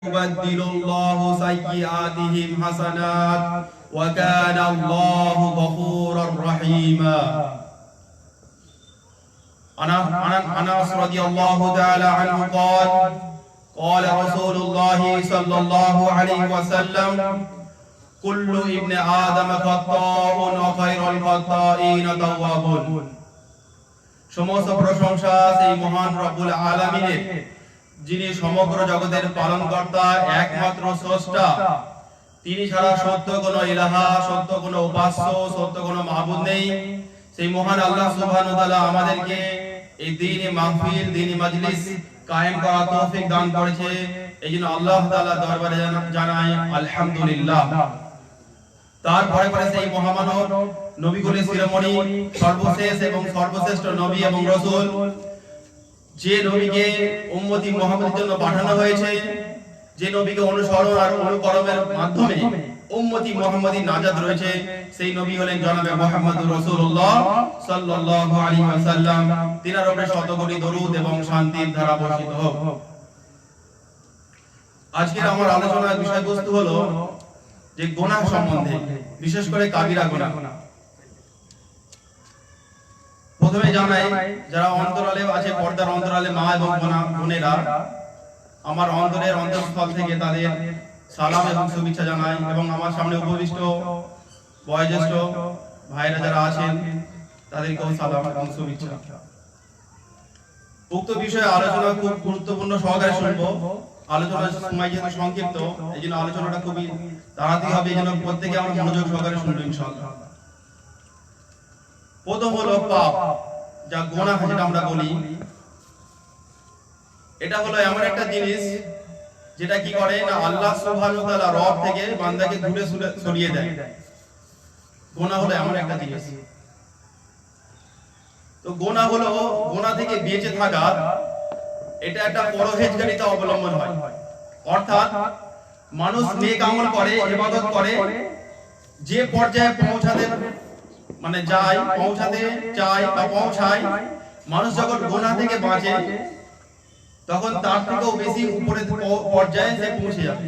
يبدل الله سيئاتهم حسنات وكان الله غفورا رحيما. أنس رضي الله تعالى عنه قال قال رسول الله صلى الله عليه وسلم كل ابن آدم خطاء وخير الخطائين توابون. সমস্ত প্রশংসা সেই মহান রব্বুল আলামিনের, যিনি সমগ্র জগতের পালনকর্তা, একমাত্র স্রষ্টা। তিনি ছাড়া সত্য কোনো ইলাহা, সত্য কোনো উপাস্য, সত্য কোনো মাবুদ নেই। সেই মহান আল্লাহ সুবহানাহু ওয়া তাআলা আমাদেরকে এই দ্বীনি মাহফিল, দ্বীনি মাজলিস কায়েম করার তৌফিক দান করেছে। এইজন্য আল্লাহ তাআলা দরবারে জানাই আলহামদুলিল্লাহ। তারপরে পরে সেই মহামানব নবীকুলের শিরোমণি, সর্বশেষ এবং সর্বশ্রেষ্ঠ নবী এবং রাসূল, যে নবীকে উম্মতি মুহাম্মাদের জন্য পাঠানো হয়েছে, যে নবীকে অনুসরণ আর অনুকরণের মাধ্যমে উম্মতি মুহাম্মাদি নাজাত রয়েছে, সেই নবী হলেন জনাবে মুহাম্মদুর রাসূলুল্লাহ সাল্লাল্লাহু আলাইহি ওয়াসাল্লাম। তিনার উপরে শত কোটি দরুদ এবং শান্তির ধারা বর্ষিত হোক। আজকের আমার আলোচনার বিষয়বস্তু হলো যে গুনাহ সম্বন্ধে, বিশেষ করে কাবিরা গুনাহ। প্রথমে জানাই, যারা অন্তরালে আছে, পর্দার অন্তরালে মা এবং বোনেরা, আমার অন্তরের অন্তঃস্থল থেকে তাদের সালাম এবং শুভেচ্ছা জানাই, এবং আমার সামনে উপবিষ্ট বয়োজ্যেষ্ঠ ভাইরা যারা আছেন তাদেরকেও সালাম এবং শুভেচ্ছা। উক্ত বিষয়ে আলোচনা খুব গুরুত্বপূর্ণ সহকারে শুনবো। আলোচনার সময় যেহেতু সংক্ষিপ্ত, এই জন্য আলোচনাটা খুবই তাড়াতাড়ি হবে, এই জন্য প্রত্যেকে আমরা মনোযোগ সহকারে শুনবো ইনশাআল্লাহ। প্রথম হলো পাপ, যা গুনাহ যেটা আমরা বলি। এটা হলো এমন একটা জিনিস যেটা কি করে না, আল্লাহ সুবহানাহু ওয়া তাআলা রব থেকে বান্দাকে দূরে সরিয়ে দেয়। গুনাহ হলো এমন একটা জিনিস। তো গুনাহ হলো, গুনাহ থেকে বেঁচে থাকা, এটা একটা পরহেজগারিতা অবলম্বন হয়। অর্থাৎ মানুষ নেক আমল করে, ইবাদত করে, যে পর্যায়ে পৌঁছাতে পৌঁছাতে চায় বা পৌঁছায়, মানুষ যখন গুনাহ থেকে বাঁচে তখন তার থেকেও বেশি উপরের পর্যায়ে সে পৌঁছে যায়,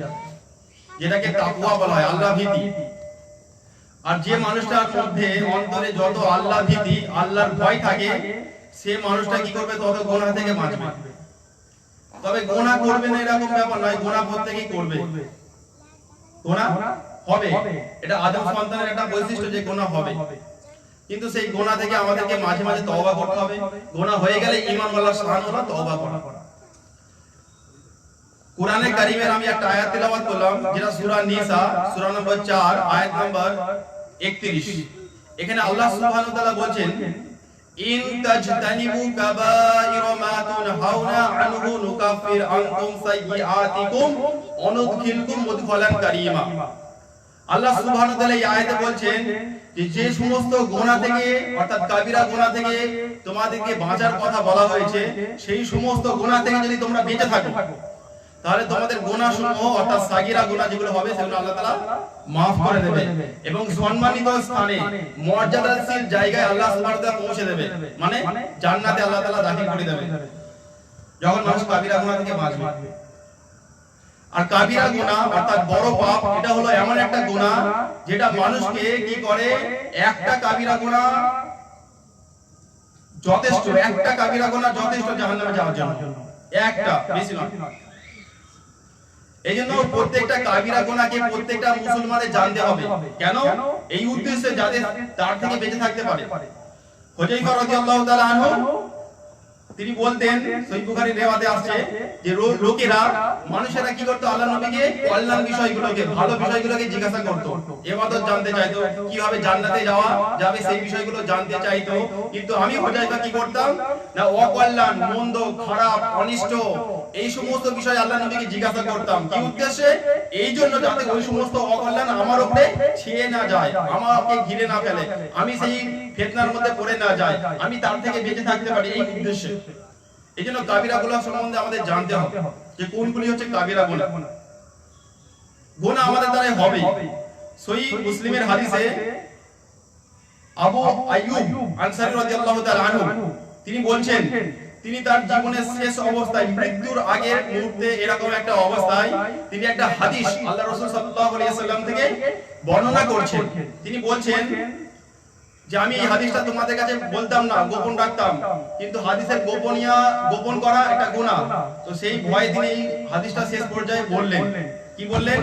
যেটাকে তাকওয়া বলা হয়, আল্লাহ ভীতি। আর যে মানুষটার মধ্যে অন্তরে যত আল্লাহ ভীতি, আল্লাহর ভয় থাকে, সে মানুষটা কি করবে, তত গুনাহ থেকে বাঁচবে। তবে গুনাহ করবে না এরকম ব্যাপার নয়, গুনাহ প্রত্যেকেই করবে, গুনাহ হবে। এটা আদম সন্তানের একটা বৈশিষ্ট্য যে গুনাহ হবে, কিন্তু সেই গুনাহ থেকে আমাদেরকে মাঝে মাঝে তওবা করতে হবে। গুনাহ হয়ে গেলে ঈমান ওয়ালার শান হলো তওবা করা। কোরআনে কারীমের আমি একটা আয়াত তেলাওয়াত করলাম, যেটা সূরা নিসা, সূরা নম্বর 4, আয়াত নম্বর 31। এখানে আল্লাহ সুবহানাহু ওয়া তাআলা বলেন, ইন তাজতানিবু কাবাইরা মা তুনহাউনা আনহু নুকাফির আনকুম সাইয়্যাতিকুম ওয়া নুদখিলকুম মুদখালান কারীমা। আল্লাহ সুবহানাহু ওয়া তাআলা এই আয়াতে বলছেন যে সমস্ত গুনাহ থেকে, অর্থাৎ কাবিরা গুনাহ থেকে তোমাদেরকে বাঁচার কথা বলা হয়েছে, সেই সমস্ত গুনাহ থেকে যদি তোমরা বেঁচে থাকো, তাহলে তোমাদের গুনাহসমূহ, অর্থাৎ সাগীরা গুনাহ যেগুলো হবে, সেগুলো আল্লাহ তাআলা maaf করে দেবে এবং সম্মানিত স্থানে, মর্যাদাশীল জায়গায় আল্লাহ সুবহানাহু ওয়া তাআলা পৌঁছে দেবে। মানে জান্নাতে আল্লাহ তাআলা দাখিল করে দেবে যখন মানুষ কাবিরা গুনাহ থেকে বাঁচবে। আর কাবিরা গুনাহ অর্থাৎ বড় পাপ, এটা হলো এমন একটা গুনাহ যেটা মানুষকে কি করে, একটা কাবিরা গুনাহ যথেষ্ট, একটা কাবিরা গুনাহ যথেষ্ট জাহান্নামে যাওয়ার জন্য, একটা, বেশি নয়। এইজন্য প্রত্যেকটা কাবিরা গুনাহকে প্রত্যেকটা মুসলমানের জানতে হবে। কেন? এই উদ্দেশ্যে যাতে তার থেকে বেঁচে থাকতে পারে। হুযায়ফা রাদিয়াল্লাহু তাআলা আনহু তিনি বলতেন, সহিহ বুখারীর রিওয়ায়াতে আসছে যে লোকেরা, মানুষেরা কি করতে, আল্লাহর নবীকে কল্যাণ বিষয়গুলোকে, ভালো বিষয়গুলোকে জিজ্ঞাসা করত, ইবাদত জানতে চাইতো, কিভাবে জান্নাতে যাওয়া যাবে সেই বিষয়গুলো জানতে চাইতো। কিন্তু আমি হুযায়ফা কি করতাম না, অকল্যাণ, মন্দ, খারাপ, অনিষ্ট, এই সমস্ত বিষয় আল্লাহর নবীকে জিজ্ঞাসা করতাম। কি উদ্দেশ্যে? এই জন্য যাতে ওই সমস্ত অকল্যাণ আমার উপরে ছেয়ে না যায়, আমাকে ঘিরে না ফেলে, আমি সেই ফিতনার মধ্যে পড়ে না যাই, আমি তার থেকে বেঁচে থাকতে পারি, এই উদ্দেশ্যে। এইজন্য কাবিরা গুনাহ সম্বন্ধে আমাদের জানতে হবে যে কোনগুলি হচ্ছে কাবিরা গুনাহ। গুনাহ আমাদের দ্বারা হবে। সহিহ মুসলিমের হাদিসে আবু আইয়ুব আনসারী রাদিয়াল্লাহু তাআলা আনহু তিনি বলছেন তিনি তার জীবনের শেষ অবস্থায় মৃত্যুর আগের মুহূর্তে এরকম একটা অবস্থায় তিনি একটা হাদিস আল্লাহ রাসূল সাল্লাল্লাহু আলাইহি ওয়াসাল্লাম থেকে বর্ণনা করছেন। তিনি বলছেন যে আমি এই হাদিসটা তোমাদের কাছে বলতাম না, গোপন রাখতাম, কিন্তু হাদিসের গোপন করা একটা গুনাহ। তো সেই ভয়ে তিনি এই হাদিসটা শেষ পর্যায়ে বললেন। কি বললেন?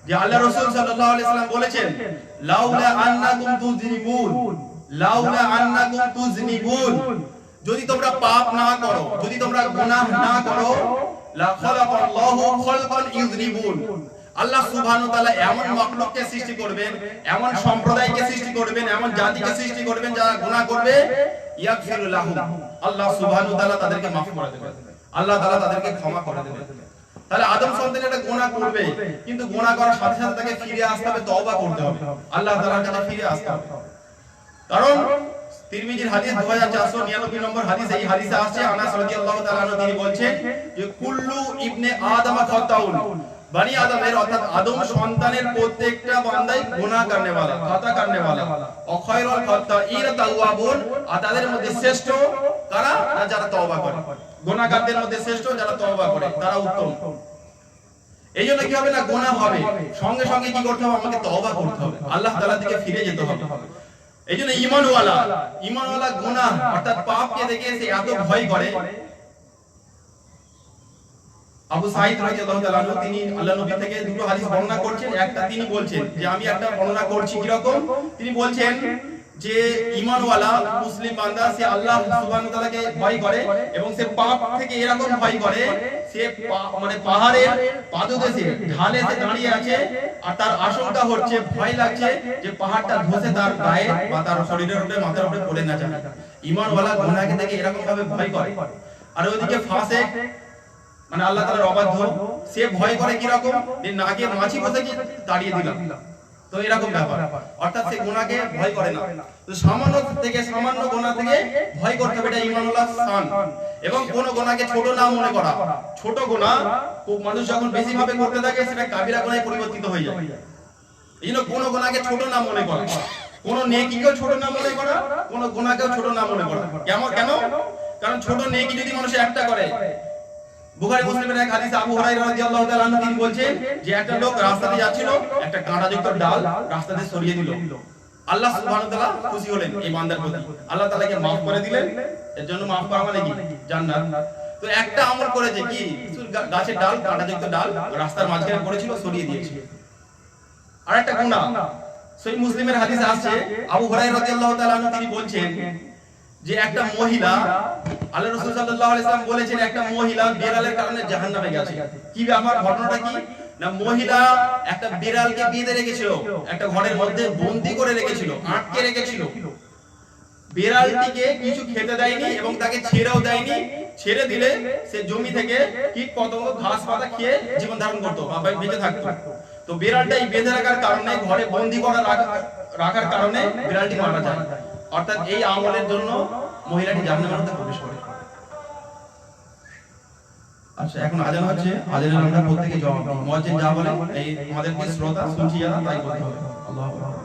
যে আল্লাহ রাসূল সাল্লাল্লাহু আলাইহি ওয়াসাল্লাম বলেছেন, লাউলা আন্নাকুম তুযনিবুন, লাউলা আন্নাকুম তুযনিবুন, যদি তোমরা পাপ না করো, যদি তোমরা গুনাহ না করো, লা খালাকাল্লাহু খালকান ইযনিবুন, আল্লাহ সুবহানাহু ওয়া তাআলা এমন মাখলুককে সৃষ্টি করবেন, এমন সম্প্রদায়কে সৃষ্টি করবেন, এমন জাতিকে সৃষ্টি করবেন যারা গুনাহ করবে, ইয়াগফিরু লাহুম, আল্লাহ সুবহানাহু ওয়া তাআলা তাদেরকে মাফ করে দেবেন, আল্লাহ তাআলা তাদেরকে ক্ষমা করে দেবেন। তাহলে আদম সন্তান একটা গুনাহ করবে, কিন্তু গুনাহ করার সাথে সাথে তাকে ফিরে আসতে হবে, তওবা করতে হবে, আল্লাহ তাআলার কাছে ফিরে আসতে হবে। কারণ তিরমিজির হাদিস 2499 নম্বর হাদিস, এই হাদিসে আসছে আনাস রাদিয়াল্লাহু তাআলা আনহু তিনি বলছেন যে কুল্লু ইবনে আদম খাতাউন, বনি আদমের অর্থাৎ আদম সন্তানের প্রত্যেকটা বান্দাই গুনাহ করনে वाला, খাতা করনে वाला, ও খায়রুল খাতাঈন তাওয়াবুন, আর তাদের মধ্যে শ্রেষ্ঠ কারা? যারা তওবা করে। গুনাহগারদের মধ্যে শ্রেষ্ঠ যারা তওবা করে, তারা উত্তম। এইজন্য কি হবে না, গুনাহ হবে, সঙ্গে সঙ্গে কি করতে হবে? আমাকে তওবা করতে হবে, আল্লাহ তাআলার দিকে ফিরে যেতে হবে। এইজন্য ঈমানওয়ালা গুনাহ অর্থাৎ পাপকে দেখে সে এত ভয় করে। আবু সাঈদ রাদিয়াল্লাহু তাআলা আনহু তিনি আল্লাহ নবী থেকে দুটো হাদিস বর্ণনা করছেন। একটা তিনি বলছেন যে আমি একটা বর্ণনা করছি কিরকম, তিনি বলছেন যে ঈমানওয়ালা মুসলিম বান্দা সে আল্লাহ সুবহানাহু ওয়া তাআলাকে ভয় করে এবং সে পাপ থেকে এরকম ভয় করে, সে মানে পাহাড়ের পাদদেশে ঢালে সে দাঁড়িয়ে আছে আর তার আশঙ্কা হচ্ছে, ভয় লাগছে যে পাহাড়টা ধসে তার গায়ে বা তার শরীরের উপরে, মাথার উপরে পড়ে না যায়। ঈমানওয়ালা গুনাহকে দেখে এরকম ভাবে ভয় করে। আর ওইদিকে ফাসিক মানে আল্লাহ তাআলার অবাধ্য, সে ভয় করে কি রকম, যে নাকে মাছি বসে কি তাড়িয়ে দিলাম, তো এরকম ব্যাপার। অর্থাৎ সে গুনাহকে ভয় করে না। তো সামান্য গুনাহ থেকে ভয় করতে হবে, এটা ঈমানুল্লাহ শান। এবং কোন গুনাহকে ছোট না মনে করা। ছোট গুনাহ মানুষ যখন বেশি ভাবে করতে থাকে সেটা কাবিরা গুনাহে পরিবর্তিত হয়ে যায়। এইজন্য কোন গুনাহকে ছোট না মনে করা, কোন নেকিকেও ছোট না মনে করা, কোন গুনাহকেও ছোট না মনে করা। কেন? কারণ ছোট নেকি যদি মানুষ একটা করে, বুখারী মুসলিমের এক হাদিসে আবু হুরায়রা রাদিয়াল্লাহু তাআলা আনহু তিনি বলছেন যে একটা লোক রাস্তা দিয়ে যাচ্ছিল, একটা কাঁটাযুক্ত ডাল রাস্তা দিয়ে সরিয়ে দিল। আল্লাহ সুবহানাহু ওয়া তাআলা খুশি হলেন এই বান্দার প্রতি, আল্লাহ তাআলাকে maaf করে দিলেন। এর জন্য maaf করা মানে কি? জান্নাত। তো একটা আমল করেছে কি, গাছের ডাল, কাঁটাযুক্ত ডাল রাস্তার মাঝখানে পড়েছিল, সরিয়ে দিয়েছে। আর একটা গুনাহ সহিহ মুসলিমের হাদিসে আসছে, আবু হুরায়রা রাদিয়াল্লাহু তাআলা আনহু তিনি বলছেন যে একটা মহিলা, আল্লাহ রাসূল সাল্লাল্লাহু আলাইহি ওয়াসাল্লাম বলেছেন একটা মহিলা বিড়ালের কারণে জাহান্নামে গেছে। কি ব্যাপার, ঘটনাটা কি না, মহিলা একটা বিড়ালকে বেঁধে রেখেছিল, একটা ঘরের মধ্যে বন্দী করে রেখেছিল, আটকে রেখেছিল। বিড়ালটিকে কিছু খেতে দেয়নি এবং তাকে ছেড়েও দেয়নি। ছেড়ে দিলে সে জমি থেকে কীট পতঙ্গ, ঘাস পাতা খেয়ে জীবন ধারণ করতো বা বেঁচে থাকতো। তো বিড়ালটাই বেঁধে রাখার কারণে, ঘরে বন্দী করা রাখার কারণে বিড়ালটি মারা যায়। অর্থাৎ এই আমলের জন্য মহিলাটি জাহান্নামের মধ্যে প্রবেশ করে। আচ্ছা, এখন আজান হচ্ছে, আজানের আমরা প্রত্যেকে জবাব দিই। মুয়াজ্জিন যা বলে এই আমাদেরকে শ্রোতা শুনছি যারা তাই বলতে হবে। আল্লাহু আকবার।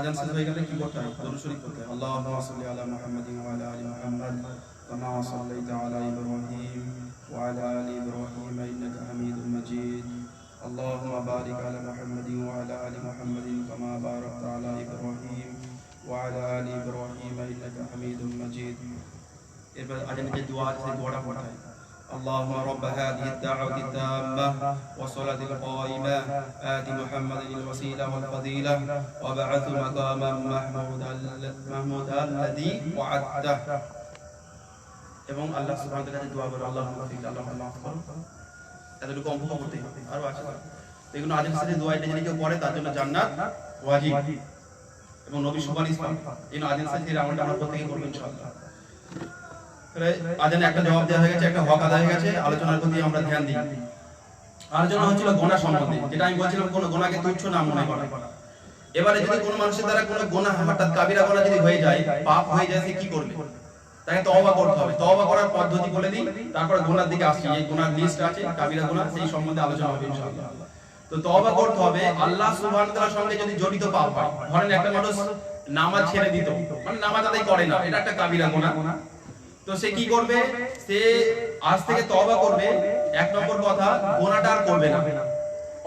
আজান শেষ হয়ে গেলে কি করতে হয়? দরুদ শরীফ পড়তে হয়। আল্লাহুম্মা সাল্লি আলা মুহাম্মাদিন ওয়া আলা আলি মুহাম্মাদ কামা সাল্লাইতা আলা ইব্রাহিম ওয়া আলা আলি ইব্রাহিম ইন্নাকা হামিদুম মাজিদ। আল্লাহুম্মা বারিক আলা মুহাম্মাদিন ওয়া আলা আলি মুহাম্মাদিন কামা বারাকতা আলা ইব্রাহিম ওয়া আলা আলি ইব্রাহিম ইন্নাকা হামিদুম মাজিদ। এরপর আজানের যে দোয়া আছে সেই দোয়াটা পড়তে হয়। اللهم رب هذه الدعوة التامة والصلاة القائمة آت محمد الوسيلة والفضيلة وابعث مقاما محمودا الذي وعدته। এবং আল্লাহ সুবহানাহু ওয়া তাআলা দোয়া করে আল্লাহুম্মা ফিক আল্লাহুম্মা মাফ করো। এতটুকু অঙ্ক করতে হবে, আরো আছে। এগুলো আজান শেষে দোয়া এটা যদি কেউ পড়ে তার জন্য জান্নাত ওয়াজিব এবং নবী সুপারিশ পাবে। এই আজান শেষে আমলটা আমরা প্রত্যেকই করব ইনশাআল্লাহ। আজানে একটা জবাব দেওয়া হয়ে গেছে, একটা হক আদায় হয়ে গেছে, আলোচনার প্রতি আমরা ধ্যান দিই। আলোচনা হচ্ছিল গুনাহ সম্বন্ধে, যেটা আমি বলছিলাম কোন গুনাহকে তুচ্ছ না মনে করা। এবারে যদি কোনো মানুষের দ্বারা কোনো গুনাহ হঠাৎ কাবিরা গুনাহ যদি হয়ে যায়, পাপ হয়ে যায়, সে কি করবে? তাকে তওবা করতে হবে। তওবা করার পদ্ধতি বলে দিই, তারপর গুনার দিকে আসছি। এই গুনার লিস্ট আছে, কাবিরা গুনাহ, সেই সম্বন্ধে আলোচনা হবে ইনশাআল্লাহ। তো তওবা করতে হবে। আল্লাহ সুবহানাহু ওয়া তাআলার সঙ্গে যদি জড়িত পাপ হয়, ধরেন একটা মানুষ নামাজ ছেড়ে দিত, মানে নামাজ আদায় করে না, এটা একটা কাবিরা গুনাহ। তো সে কি করবে? সে আজ থেকে তওবা করবে। এক নম্বর কথা, গুনাহটা আর করবে না,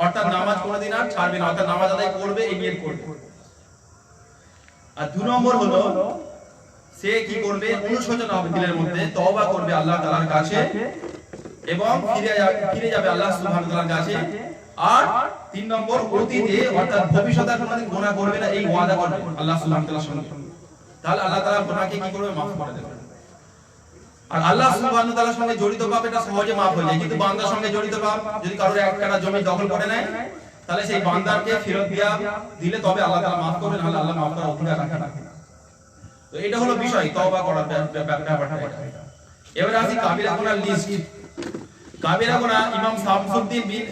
অর্থাৎ নামাজ কোনোদিন আর ছাড়বে না, অর্থাৎ নামাজ আদায় করবে, এই নিয়ত করবে। আর দুই নম্বর হলো সে কি করবে? অনুশোচনা হবে দিলের মধ্যে, তওবা করবে আল্লাহ তাআলার কাছে এবং ফিরে যাবে আল্লাহ সুবহানাহু ওয়া তাআলার কাছে। আর তিন নম্বর, অতীতে অর্থাৎ ভবিষ্যতে কোনোদিন গুনাহ করবে না, এই ওয়াদা করবে আল্লাহ সুবহানাহু ওয়া তাআলার সঙ্গে। তাহলে আল্লাহ তাআলা গুনাহকে কি করবে? মাফ করে দেবে। আর আল্লাহ সুবহানাহু ওয়া তাআলার সঙ্গে জড়িত পাপ এটা সহজে মাফ হয়ে যায়, কিন্তু বান্দার সঙ্গে জড়িত পাপ, যদি কারোর এক কাঠা জমি দখল করে নেয়, তাহলে সেই বান্দারকে ফেরত দিলে তবে আল্লাহ তাআলা মাফ করবেন, নাহলে আল্লাহ মাফ করার অধিকার রাখেন না। তো এটা হলো বিষয়, তওবা করার ব্যাপারটা এটা। এবারে আসি কাবিরা গুনার লিস্ট। কাবিরা গুনাহ ইমাম শামসুদ্দিন বিন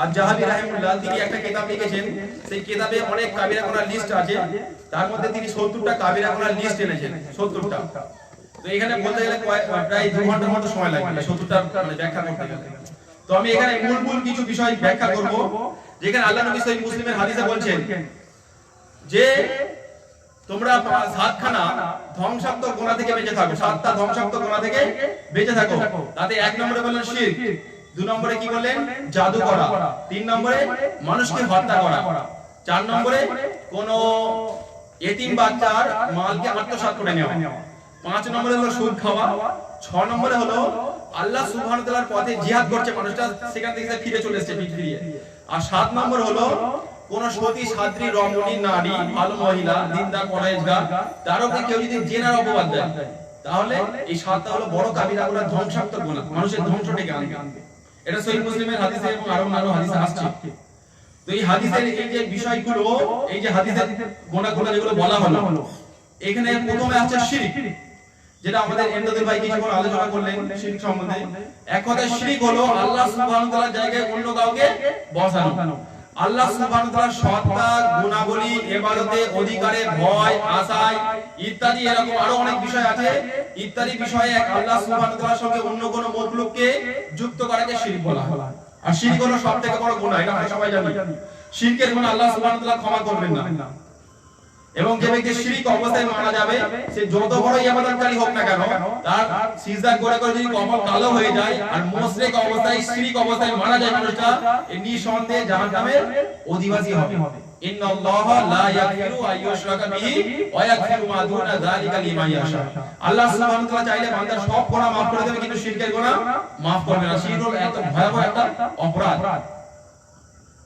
আজ-জাহাবি রাহিমাহুল্লাহ তিনি একটা কিতাব লিখেছেন, সেই কিতাবে অনেক কাবিরা গুনার লিস্ট আছে। তার মধ্যে তিনি 70টা কাবিরা গুনার লিস্ট এনেছেন, 70টা। তো এখানে বলতে গেলে প্রায় 2 ঘন্টার মতো সময় লাগবে 70টা মানে ব্যাখ্যা করতে গেলে। তো আমি এখানে মূল কিছু বিষয় ব্যাখ্যা করব, যেখানে আল্লাহ নবী সহিহ মুসলিমের হাদিসে বলছেন যে তোমরা 7খানা ধ্বংসাত্মক গুনাহ থেকে বেঁচে থাকো, 7টা ধ্বংসাত্মক গুনাহ থেকে বেঁচে থাকো। তাতে 1 নম্বরে বললেন শিরক, 2 নম্বরে কি বললেন? জাদু করা, 3 নম্বরে মানুষকে হত্যা করা, 4 নম্বরে কোন এতিম বাচ্চার মালকে আত্মসাৎ করে নেওয়া, 5 নম্বরে হলো সুদ খাওয়া, 6 নম্বরে হলো আল্লাহ সুবহানাহু ওয়া তাআলার পথে জিহাদ করছে মানুষটা, সেখান থেকে ফিরে চলে এসেছে ফিরিয়ে। আর 7 নম্বর হলো কোন সতী সাধ্রী রমণী নারী ভালো মহিলা দিনদার পরহেজগার তার উপরে কেউ যদি জেনার অপবাদ দেয়, তাহলে এই 7টা হলো বড় কাবিরা গুনাহ, ধ্বংসাত্মক গুনাহ, মানুষের ধ্বংস ডেকে আনবে। এটা সহিহ মুসলিমের হাদিসে এবং আরো হাদিসে আসছে। তো এই হাদিসের এই যে বিষয়গুলো, এই যে হাদিসের গুনাহগুলো যেগুলো বলা হলো, এখানে প্রথমে আছে শিরক, যেটা আমাদের এমদাদুল ভাই কিছুক্ষণ আলোচনা করলেন শিরক সম্বন্ধে। এক কথায় শিরক হলো আল্লাহ সুবহানাহু ওয়া তাআলার জায়গায় অন্য কাউকে বসানো। আল্লাহ সুবহানাহু ওয়া তাআলার সত্তা, গুণাবলী, ইবাদতে, অধিকারে, ভয়, আশায় ইত্যাদি এরকম আরো অনেক বিষয় আছে। ইত্যাদি বিষয়ে এক আল্লাহ সুবহানাহু ওয়া তাআলার সঙ্গে অন্য কোন মখলুককে যুক্ত করাকে শিরক বলা হয়। আর শিরক হলো সবথেকে বড় গুনাহ, এটা আমরা সবাই জানি। শিরকের গুনাহ আল্লাহ সুবহানাহু ওয়া তাআলা ক্ষমা করবেন না। এবং যে ব্যক্তি শিরক অবস্থায় মারা যাবে, সে যত বড় ইবাদতকারী হোক না কেন, তার সিজদা করে যদি কপাল কালো হয়ে যায় আর মুশরিক অবস্থায় শিরক অবস্থায় মারা যায় মানুষটা, এই নিঃসন্দেহে জাহান্নামের অধিবাসী হবে। ইন্নাল্লাহা লা ইয়াগফিরু আইয়ুশরাকা বিহি ওয়া ইয়াগফিরু মা দুনা যালিকা লিমান ইয়াশা। আল্লাহ সুবহানাহু ওয়া তাআলা চাইলে বান্দার সব গুনাহ maaf করে দেবে, কিন্তু শিরকের গুনাহ maaf করবে না। শিরক হলো এত ভয়াবহ একটা অপরাধ।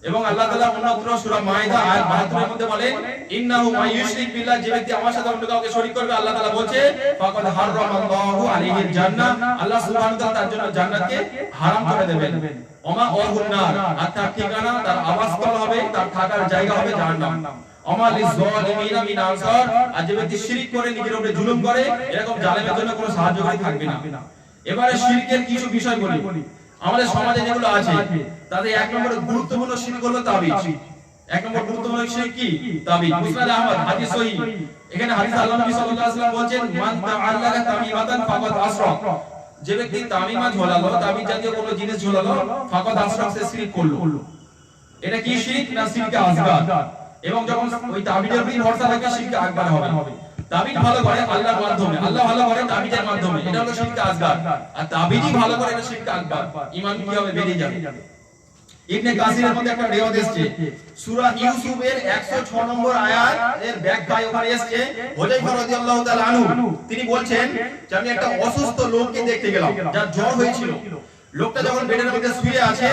এবং আল্লাহ তাআলা অন্যত্র সূরা মাইদা আয়াত 72 এর মধ্যে বলেন, ইন্নাহু মাইয়ুশরিক বিল্লাহ, যে ব্যক্তি আমার সাথে অন্য কাউকে শরীক করবে, আল্লাহ তাআলা বলছে ফাকাদ হারামাল্লাহু আলাইহিল জান্নাহ, আল্লাহ সুবহানাহু ওয়া তাআলা তার জন্য জান্নাতকে হারাম করে দেবেন। ওমা ওয়াহুন নার, আর তার ঠিকানা, তার আবাসস্থল হবে, তার থাকার জায়গা হবে জাহান্নাম। ওমা লিয-যালিমিনা মিন আনসার, আর যে ব্যক্তি শিরক করে নিজের উপরে জুলুম করে, এরকম জালেমের জন্য কোনো সাহায্যকারী থাকবে না। এবারে শিরকের কিছু বিষয় বলি। আমাদের সমাজে যেগুলো আছে তাতে 1 নম্বরে গুরুত্বপূর্ণ শিরক হলো তাবিজ। 1 নম্বর গুরুত্বপূর্ণ শিরক কি? তাবিজ। মুসনাদ আহমদ হাদিস সহিহ, এখানে হাদিস আল্লাহ নবী সাল্লাল্লাহু আলাইহি ওয়াসাল্লাম বলেন, মান তাআল্লাকা তামিমাতান ফাকাদ আসরাক, যে ব্যক্তি তামিমা ঝোলালো, তাবিজ জাতীয় কোনো জিনিস ঝোলালো, ফাকাদ আসরাক, সে শিরক করলো। এটা কি শিরক না শিরকে আসগার? এবং যখন ওই তাবিজের উপরই ভরসা রাখবে শিরকে আকবার হবে। তাবিজ ভালো করে আল্লাহর মাধ্যমে, আল্লাহ ভালো করে তাবিজের মাধ্যমে, এটা হলো শিরকে আসগার। আর তাবিজই ভালো করে এটা শিরকে আকবার। ঈমান কি হবে? বেরিয়ে যাবে। ইবনে কাসিরের মধ্যে একটা রিওয়ায়াত এসেছে, সূরা ইউসুফের 106 নম্বর আয়াত এর ব্যাখ্যায় ওখানে এসেছে, হুযায়ফা রাদিয়াল্লাহু তাআলা আনহু তিনি বলছেন যে আমি একটা অসুস্থ লোককে দেখতে গেলাম, যার জ্বর হয়েছিল। লোকটা যখন বেডের মধ্যে শুয়ে আছে,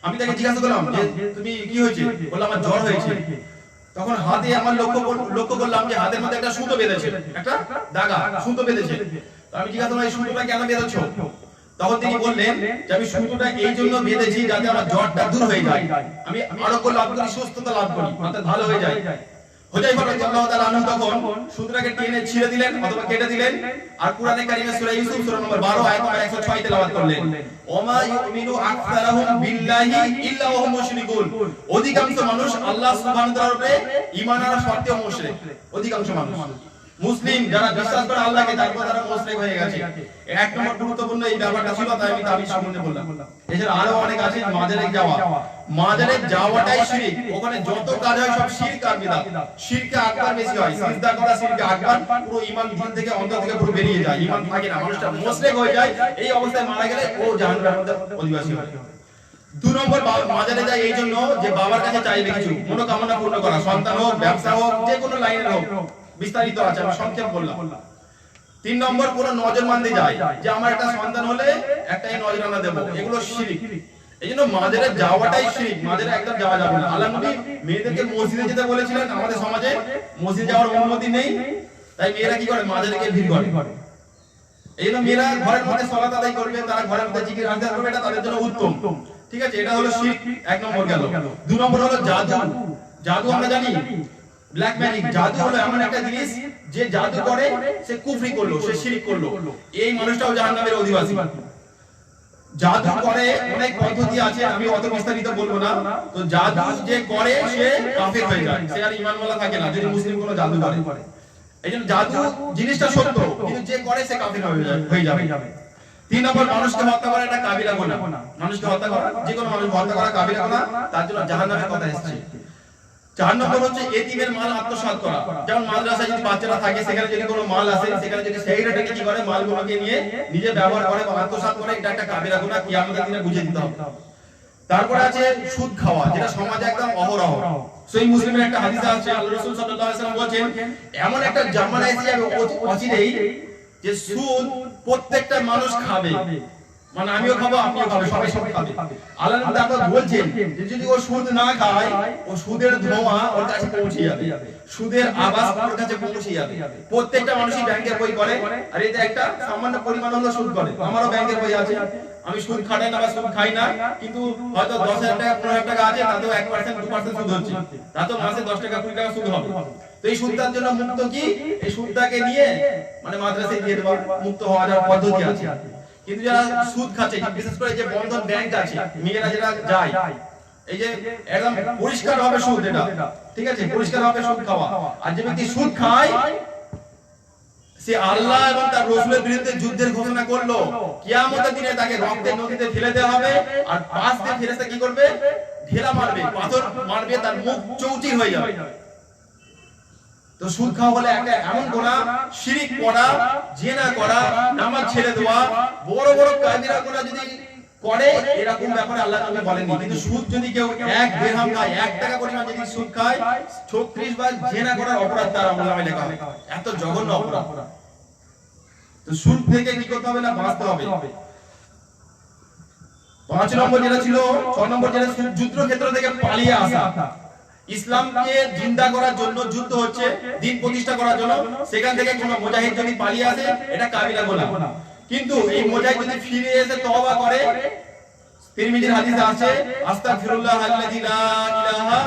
আমি তাকে জিজ্ঞাসা করলাম যে তুমি কি হয়েছে? বলল আমার জ্বর হয়েছে। তখন হাতে আমার লক্ষ্য করলাম যে হাতের মধ্যে একটা সুতো বেঁধেছে, একটা দাগা সুতো বেঁধেছে। তো আমি জিজ্ঞাসা করলাম এই সুতোটা কেন বেঁধেছো? তখন তিনি বললেন যে আমি সুতোটা এই জন্য বেঁধেছি যাতে আমার জ্বরটা দূর হয়ে যায়, আমি আরোগ্য লাভ করি, সুস্থতা লাভ করি, অর্থাৎ ভালো হয়ে যায়। হুযায়ফা রাদিয়াল্লাহু তাআলা আনহু তখন সুতোটাকে টেনে ছিঁড়ে দিলেন অথবা কেটে দিলেন, আর কুরআনে কারীমে সূরা ইউসুফ সূরা নম্বর 12 আয়াত নম্বর 106 তেলাওয়াত করলেন, ওমা ইউমিনু আকসারুহুম বিল্লাহি ইল্লা ওয়া হুম মুশরিকুন। অধিকাংশ মানুষ আল্লাহ সুবহানাহু ওয়া তাআলার উপরে ঈমান আনার সত্ত্বেও মুশরিক। অধিকাংশ মানুষ মুসলিম যারা বিশ্বাস করে আল্লাহকে, তারপর তারা মুশরিক হয়ে গেছে। এক নম্বর গুরুত্বপূর্ণ এই ব্যাপারটা ছিল, তাই আমি তাবিজ সম্বন্ধে বললাম। এছাড়া আরো অনেক আছে। মাজারে যাওয়া, মাজারে যাওয়াটাই শিরক। ওখানে যত কাজ হয় সব শিরক আর বিদআত। শিরকে আকবার বেশি হয়, সিজদা করা শিরকে আকবার, পুরো ঈমান দিল থেকে অন্তর থেকে পুরো বেরিয়ে যায়, ঈমান থাকে না, মানুষটা মুশরিক হয়ে যায়। এই অবস্থায় মারা গেলে ও জাহান্নামের মধ্যে অধিবাসী হয়। 2 নম্বর মাজারে যায় এই জন্য যে বাবার কাছে চাইবে কিছু, মনোকামনা পূর্ণ করা, সন্তান হোক, ব্যবসা হোক, যে কোনো লাইনের হোক, বিস্তারিত আছে, আমি সংক্ষেপ বললাম। 3 নম্বর পুরো নজরবন্দি যায় যে আমার একটা সন্তান হলে একটা এই নজরানা দেব, এগুলো শিরক। এইজন্য মাজারে যাওয়াটাই শিরক, মাজারে একদম যাওয়া যাবে না। আল্লাহ নবী মেয়েদেরকে মসজিদে যেতে বলেছিলেন, আমাদের সমাজে মসজিদে যাওয়ার অনুমতি নেই, তাই মেয়েরা কি করে? মাজারে গিয়ে ভিড় করে। এইজন্য মেয়েরা ঘরের মধ্যে সালাত আদায় করবে, তারা ঘরের মধ্যে জিকির আজকার করবে, এটা তাদের জন্য উত্তম। ঠিক আছে, এটা হলো শিরক, 1 নম্বর গেল। 2 নম্বর হলো জাদু। জাদু আমরা জানি, ব্ল্যাক ম্যাজিক। জাদু হলো এমন একটা জিনিস যে জাদু করে সে কুফরি করলো, সে শিরক করলো, এই মানুষটাও জাহান্নামের অধিবাসী। জাদু করে অনেক পদ্ধতি আছে, আমি অত বিস্তারিত বলবো না। তো জাদু যে করে সে কাফের হয়ে যায়, সে আর ঈমানওয়ালা থাকে না যদি মুসলিম কোনো জাদু করে। এইজন্য জাদু জিনিসটা সত্য, কিন্তু যে করে সে কাফের হয়ে যাবে। 3 নম্বর মানুষকে হত্যা করা এটা কাবিরা গুনাহ। মানুষকে হত্যা করা, যে কোনো মানুষকে হত্যা করা কাবিরা গুনাহ, তার জন্য জাহান্নামের কথা এসেছে। 4 নম্বর হচ্ছে এতিমের মাল আত্মসাৎ করা। যেমন মাদ্রাসায় যদি বাচ্চারা থাকে, সেখানে যদি কোনো মাল আসে, সেখানে যদি সেক্রেটারি কি করে মালগুলোকে নিয়ে নিজে ব্যবহার করে বা আত্মসাৎ করে, এটা একটা কাবিরা গুনাহ, কিয়ামতের দিনে বুঝিয়ে দিতে হবে। তারপরে আছে সুদ খাওয়া, যেটা সমাজে একদম অহরহ। সহিহ মুসলিমের একটা হাদিস আছে, আল্লাহ রাসূল সাল্লাল্লাহু আলাইহি ওয়াসাল্লাম বলেন এমন একটা জামানা এসে যাবে অচিরেই যে সুদ প্রত্যেকটা মানুষ খাবে, মানে আমিও খাবো, আপনিও খাবেন, সবাই সব খাবে। আল্লাহ তাআলা বলছেন যে যদি ও সুদ না খায়, ও সুদের ধোঁয়া ওর কাছে পৌঁছে যাবে, সুদের আওয়াজ ওর কাছে পৌঁছে যাবে। প্রত্যেকটা মানুষই ব্যাংকের বই করে, আর এটা একটা সামান্য পরিমাণ হলো সুদ করে। আমারও ব্যাংকের বই আছে, আমি সুদ খাটাই না বা সুদ খাই না, কিন্তু হয়তো 10,000 টাকা 15,000 টাকা আছে, তাতেও 1% 2% সুদ হচ্ছে, তাতেও মাসে 10 টাকা 20 টাকা সুদ হবে। তো এই সুদটার জন্য মুক্ত কি? এই সুদটাকে নিয়ে মানে মাদ্রাসায় দিয়ে দেওয়া, মুক্ত হওয়ার পদ্ধতি আছে। কিন্তু যারা সুদ খাচ্ছে, বিশেষ করে যে বন্ধন ব্যাংক আছে, মেয়েরা যারা যায়, এই যে একদম পরিষ্কার হবে সুদ, এটা ঠিক আছে, পরিষ্কার হবে সুদ খাওয়া। আর যে ব্যক্তি সুদ খায় সে আল্লাহ এবং তার রাসূলের বিরুদ্ধে যুদ্ধের ঘোষণা করলো, কিয়ামতের দিনে তাকে রক্তের নদীতে ফেলে দেওয়া হবে, আর পাশ দিয়ে ফেরেশতা কি করবে? ঢেলা মারবে, পাথর মারবে, তার মুখ চৌচির হয়ে যাবে। তো সুদ খাওয়া বলে একটা এমন গুনাহ, শিরক করা, জিনা করা, নামাজ ছেড়ে দেওয়া, বড় বড় কাবিরা গুনাহ যদি করে, এরকম ব্যাপারে আল্লাহ নবী বলেননি। কিন্তু সুদ যদি কেউ 1 দিরহাম খায়, 1 টাকা পরিমাণ যদি সুদ খায়, 36 বার জিনা করার অপরাধ তার আমলনামায় লেখা হবে। এত জঘন্য অপরাধ। তো সুদ থেকে কি করতে হবে? না বাঁচতে হবে। 5 নম্বর যেটা ছিল, 6 নম্বর যেটা যুদ্ধক্ষেত্র থেকে পালিয়ে আসা। ইসলামকে জিন্দা করার জন্য যুদ্ধ হচ্ছে, দিন প্রতিষ্ঠা করার জন্য, সেখান থেকে কোনো মুজাহিদ যদি পালিয়ে আসে, এটা কাবিরা গুনাহ। কিন্তু এই মুজাহিদ যদি ফিরে এসে তওবা করে, তিরমিজির হাদিসে আছে, আস্তাগফিরুল্লাহ আল্লাযী লা ইলাহা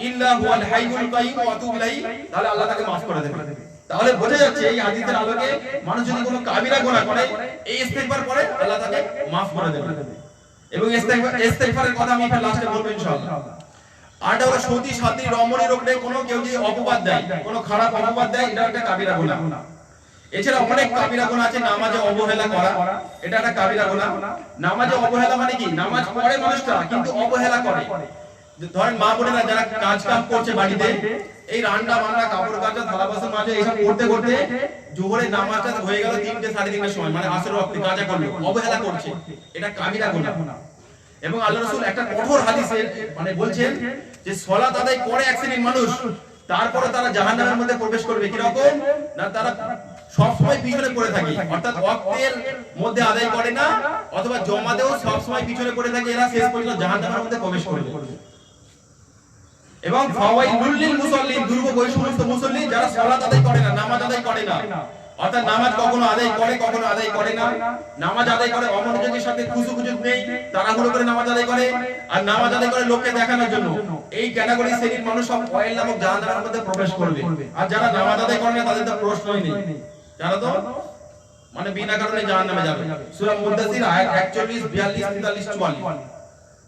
ইল্লা হুয়াল হাইয়ুল কাইয়্যুম ওয়া আতুবু ইলাইহি, তাহলে আল্লাহ তাকে maaf করে দেবে। তাহলে বোঝা যাচ্ছে এই হাদিসের আলোকে মানুষ যদি কোনো কাবিরা গুনাহ করে, এই ইস্তেগফার করে, আল্লাহ তাকে maaf করে দেবে। এবং ইস্তেগফারের কথা আমি এখানে লাস্টে বলবো ইনশাআল্লাহ। আর এটা হলো সতী সাথী রমণীর উপরে কোনো কেউ যদি অপবাদ দেয়, কোনো খারাপ অপবাদ দেয়, এটা একটা কাবিরা গুনাহ। এছাড়া অনেক কাবিরা গুনাহ আছে, নামাজে অবহেলা করা, এটা একটা কাবিরা গুনাহ। নামাজে অবহেলা মানে কি? নামাজ পড়ে মানুষটা কিন্তু অবহেলা করে। ধরেন মা বোনেরা যারা কাজ কাম করছে বাড়িতে, এই রান্না বান্না কাপড় কাচা থালা বাসন মাজা এইসব করতে করতে জোহরের নামাজটা হয়ে গেল 3টে 3:30টার সময়, মানে আসর ওয়াক্তে কাজা করলো, অবহেলা করছে, এটা কাবিরা গুনাহ। এবং আল্লাহ রাসূল একটা কঠোর হাদিসে মানে বলছেন যে সালাত আদায় করে এক শ্রেণীর মানুষ, তারপরে তারা জাহান্নামের মধ্যে প্রবেশ করবে। কি রকম না, তারা সব সময় পিছনে পড়ে থাকে, অর্থাৎ ওয়াক্তের মধ্যে আদায় করে না, অথবা জমাতেও সব সময় পিছনে পড়ে থাকে, এরা শেষ পর্যন্ত জাহান্নামের মধ্যে প্রবেশ করবে। এবং ফাওয়াইলুল লিল মুসাল্লিন, দুর্ভোগ ওই সমস্ত মুসল্লি যারা সালাত আদায় করে না, নামাজ আদায় করে না, অর্থাৎ নামাজ কখনো আদায় করে কখনো আদায় করে না, নামাজ আদায় করে অমনোযোগের সাথে খুশুখুজু নেই, তাড়াহুড়ো করে নামাজ আদায় করে, আর নামাজ আদায় করে লোককে দেখানোর জন্য, এই ক্যাটাগরি শ্রেণীর মানুষ সব ওয়াইল নামক জাহান্নামের মধ্যে প্রবেশ করবে। আর যারা নামাজ আদায় করে না তাদের তো প্রশ্নই নেই, যারা তো মানে বিনা কারণে জাহান্নামে যাবে। সূরা মুদ্দাসির আয়াত 41, 42, 43, 44।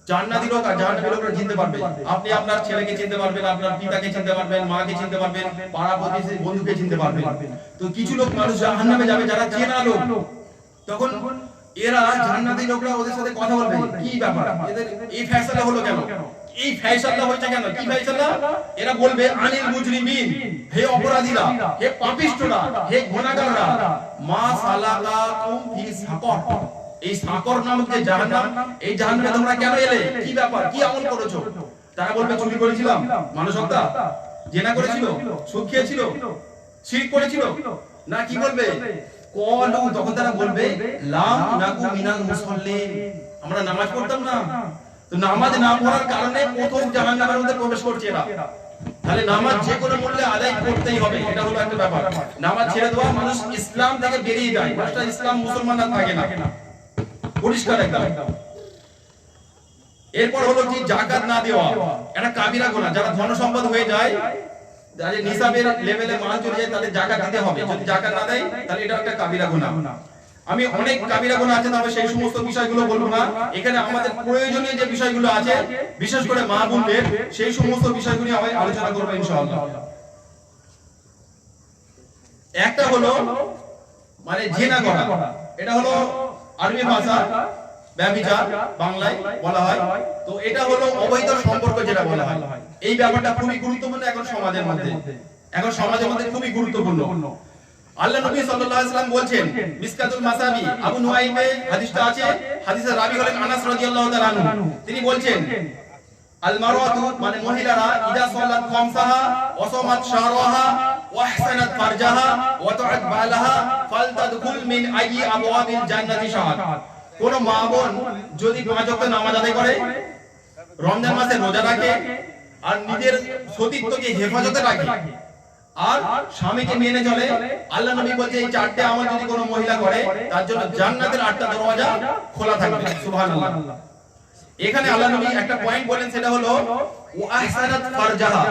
জান্নাতি লোক আর জাহান্নামী লোকরা চিনতে পারবে। আপনি আপনার ছেলেকে চিনতে পারবেন, আপনার পিতাকে চিনতে পারবেন, মাকে চিনতে পারবেন, পাড়া প্রতিবেশী বন্ধুকে চিনতে পারবেন। তো কিছু লোক মানুষ জাহান্নামে যাবে যারা চেনা লোক, তখন এরা জান্নাতি লোকরা ওদের সাথে কথা বলবে, কি ব্যাপার, এদের এই ফয়সালা হলো কেন, এই ফয়সালা হয়েছে কেন, কি ফয়সালা? এরা বলবে আনিল মুজরিমিন, হে অপরাধীরা, হে পাপিষ্ঠরা, হে গুনাহগাররা, মা সালাকাতুম ফি সাকর, এই সাকর নামক যে জাহান্নাম, এই জাহান্নামে তোমরা কেন এলে, কি ব্যাপার, কি আমল করেছো? তারা বলবে চুরি করেছিলাম, মানুষ হত্যা, জেনা করেছিল, সুদ খেয়েছিল, শিরক করেছিল, না কি বলবে? কলু, তখন তারা বলবে লাম নাকু মিনাল মুসাল্লিন, আমরা নামাজ পড়তাম না। তো নামাজ না পড়ার কারণে প্রথম জাহান্নামের মধ্যে প্রবেশ করছে এরা। তাহলে নামাজ যে কোনো মূল্যে আদায় করতেই হবে, এটা হলো একটা ব্যাপার। নামাজ ছেড়ে দেওয়া মানুষ ইসলাম থেকে বেরিয়ে যায়, মানুষটা ইসলাম মুসলমান না থাকে না, পরিষ্কার একদম। এরপর হলো কি যাকাত না দেওয়া, এটা কাবিরা গুনাহ। যারা ধন সম্পদ হয়ে যায়, যাদের নিসাবের লেভেলে মাল চলে যায়, তাদের যাকাত দিতে হবে। যদি যাকাত না দেয় তাহলে এটা একটা কাবিরা গুনাহ। আমি অনেক কাবিরা গুনাহ আছে, তবে সেই সমস্ত বিষয়গুলো বলবো না। এখানে আমাদের প্রয়োজনীয় যে বিষয়গুলো আছে, বিশেষ করে মা বোনদের, সেই সমস্ত বিষয়গুলো আমি আলোচনা করব ইনশাআল্লাহ। একটা হলো মানে জিনা করা, এটা হলো আরবি ভাষা ব্যভিচার, বাংলায় বলা হয়। তো এটা হলো অবৈধ সম্পর্ক যেটা বলা হয়। এই ব্যাপারটা খুবই গুরুত্বপূর্ণ এখন সমাজের মধ্যে, এখন সমাজের মধ্যে খুবই গুরুত্বপূর্ণ। আল্লাহ নবী সাল্লাল্লাহু আলাইহি ওয়াসাল্লাম বলেন, মিসকাতুল মাসাবি আবু নুআইমে হাদিসটা আছে, হাদিসের রাবী হলেন আনাস রাদিয়াল্লাহু তাআলা আনহু। তিনি বলেন আল মারওয়াতু মানে মহিলারা ইদা সাল্লাত খামসাহা ওয়া সামাত শাহরাহা ওয়া আহসানাত ফারজাহা ওয়া তুআত বালাহা ফালতাদখুল মিন আইয়ি আবওয়াবিল জান্নাতি শাহাদ। কোন মা বোন যদি 5 ওয়াক্ত নামাজ আদায় করে, রমজান মাসে রোজা রাখে, আর নিজের সতীত্বকে হেফাজতে রাখে, আর স্বামীকে মেনে চলে, আল্লাহ নবী বলেন এই 4টে আমল যদি কোনো মহিলা করে, তার জন্য জান্নাতের 8টা দরওয়াজা খোলা থাকবে। সুবহানাল্লাহ। এখানে আল্লাহ নবী একটা পয়েন্ট বলেন, সেটা হলো ওয়া আহসানাত ফারজাহা।